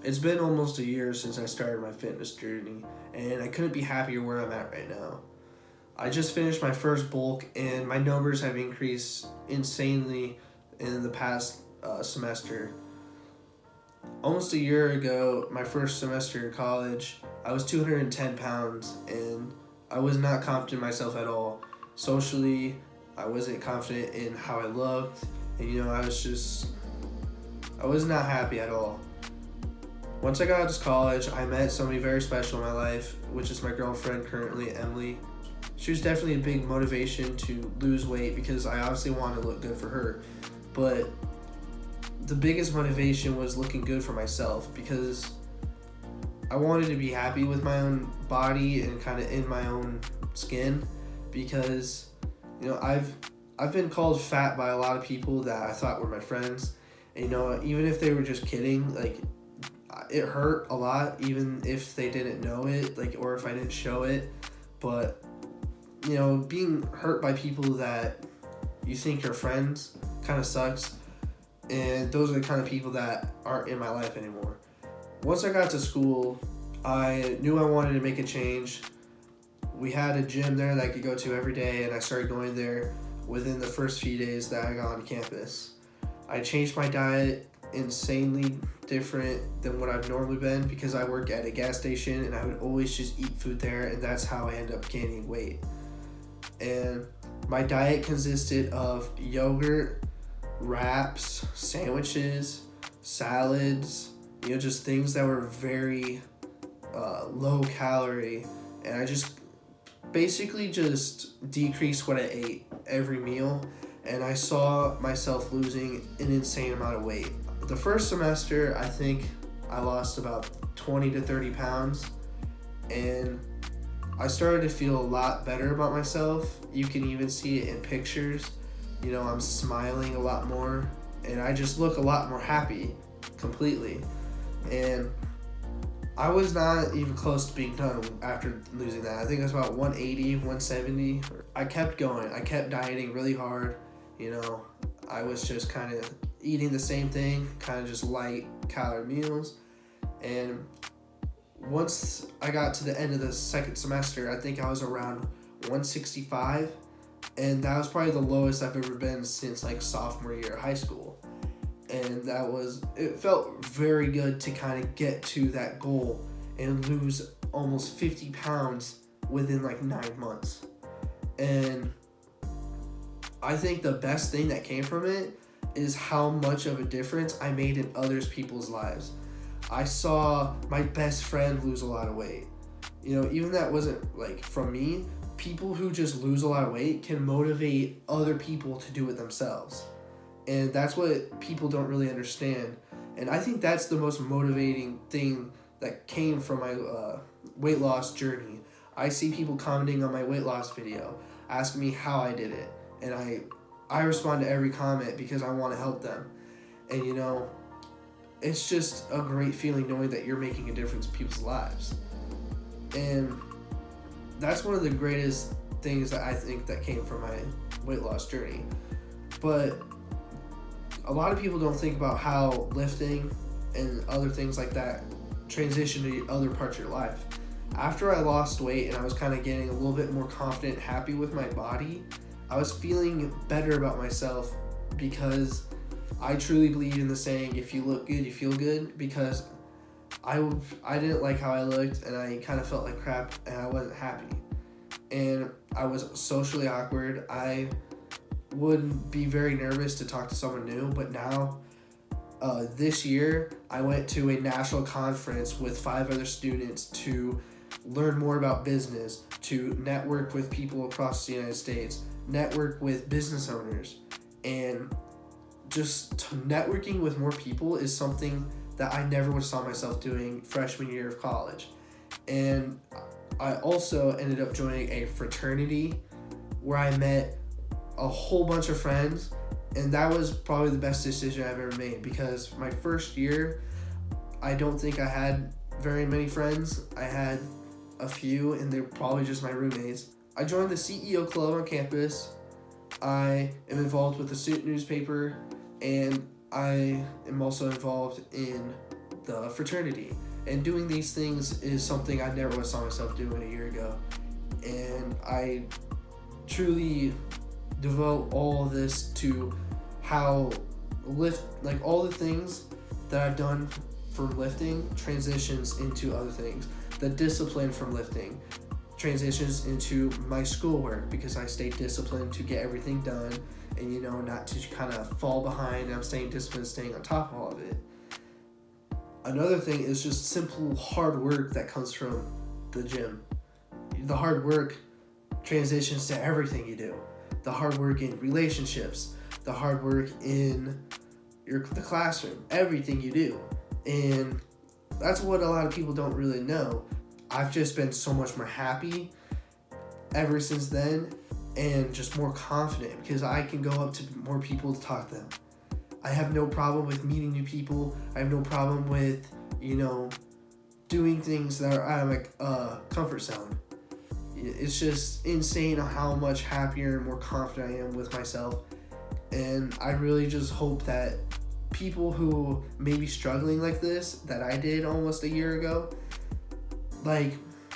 It's been almost a year since I started my fitness journey, and I couldn't be happier where I'm at right now. I just finished my first bulk, and my numbers have increased insanely in the past semester. Almost a year ago, my first semester in college, I was 210 pounds, and I was not confident in myself at all. Socially, I wasn't confident in how I looked, and I was not happy at all. Once I got to college, I met somebody very special in my life, which is my girlfriend currently, Emily. She was definitely a big motivation to lose weight because I obviously wanted to look good for her. But the biggest motivation was looking good for myself because I wanted to be happy with my own body and kind of in my own skin because I've been called fat by a lot of people that I thought were my friends. And even if they were just kidding, like it hurt a lot even if they didn't know it, like, or if I didn't show it. But being hurt by people that you think are friends kind of sucks, and those are the kind of people that aren't in my life anymore. Once I got to school, I knew I wanted to make a change. We had a gym there that I could go to every day, and I started going there within the first few days that I got on campus. I changed my diet insanely different than what I've normally been because I work at a gas station and I would always just eat food there, and that's how I end up gaining weight. And my diet consisted of yogurt, wraps, sandwiches, salads, just things that were very low calorie. And I just basically just decreased what I ate every meal, and I saw myself losing an insane amount of weight. The first semester, I think I lost about 20 to 30 pounds, and I started to feel a lot better about myself. You can even see it in pictures. I'm smiling a lot more, and I just look a lot more happy completely. And I was not even close to being done after losing that. I think it was about 180, 170. I kept going. I kept dieting really hard. I was just kind of eating the same thing, kind of just light calorie meals. And once I got to the end of the second semester, I think I was around 165. And that was probably the lowest I've ever been since like sophomore year of high school. And it felt very good to kind of get to that goal and lose almost 50 pounds within like 9 months. And I think the best thing that came from it is how much of a difference I made in others people's lives. I saw my best friend lose a lot of weight. Even that wasn't like from me, people who just lose a lot of weight can motivate other people to do it themselves. And that's what people don't really understand. And I think that's the most motivating thing that came from my weight loss journey. I see people commenting on my weight loss video, asking me how I did it. And I respond to every comment because I want to help them. And it's just a great feeling knowing that you're making a difference in people's lives. And that's one of the greatest things that I think that came from my weight loss journey. But a lot of people don't think about how lifting and other things like that transition to other parts of your life. After I lost weight and I was kind of getting a little bit more confident and happy with my body, I was feeling better about myself because I truly believe in the saying, if you look good, you feel good, because I didn't like how I looked and I kind of felt like crap and I wasn't happy. And I was socially awkward. I would be very nervous to talk to someone new, but now this year I went to a national conference with 5 other students to learn more about business, to network with people across the United States, network with business owners, and just networking with more people is something that I never would have saw myself doing freshman year of college. And I also ended up joining a fraternity where I met a whole bunch of friends, and that was probably the best decision I've ever made because my first year, I don't think I had very many friends. I had a few, and they're probably just my roommates. I joined the CEO club on campus. I am involved with the student newspaper, and I am also involved in the fraternity. And doing these things is something I never saw myself doing a year ago. And I truly devote all of this to how all the things that I've done for lifting transitions into other things. The discipline from lifting transitions into my schoolwork because I stay disciplined to get everything done and, not to kind of fall behind. I'm staying disciplined, staying on top of all of it. Another thing is just simple hard work that comes from the gym. The hard work transitions to everything you do. The hard work in relationships, the hard work in the classroom, everything you do. And that's what a lot of people don't really know. I've just been so much more happy ever since then and just more confident because I can go up to more people to talk to them. I have no problem with meeting new people. I have no problem with, doing things that are out of my comfort zone. It's just insane how much happier and more confident I am with myself. And I really just hope that people who may be struggling like this, that I did almost a year ago,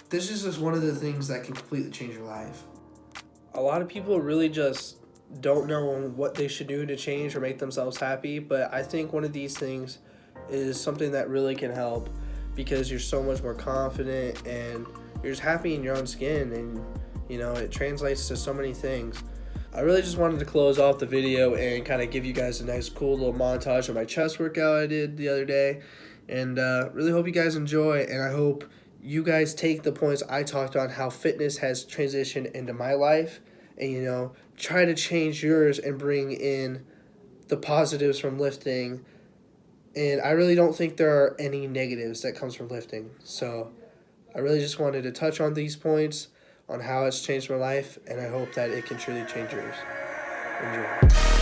this is just one of the things that can completely change your life. A lot of people really just don't know what they should do to change or make themselves happy, but I think one of these things is something that really can help because you're so much more confident and you're just happy in your own skin, and it translates to so many things. I really just wanted to close off the video and kind of give you guys a nice cool little montage of my chest workout I did the other day, and really hope you guys enjoy, and I hope you guys take the points I talked on, how fitness has transitioned into my life, and try to change yours and bring in the positives from lifting. And I really don't think there are any negatives that comes from lifting. So I really just wanted to touch on these points on how it's changed my life, and I hope that it can truly change yours. Enjoy.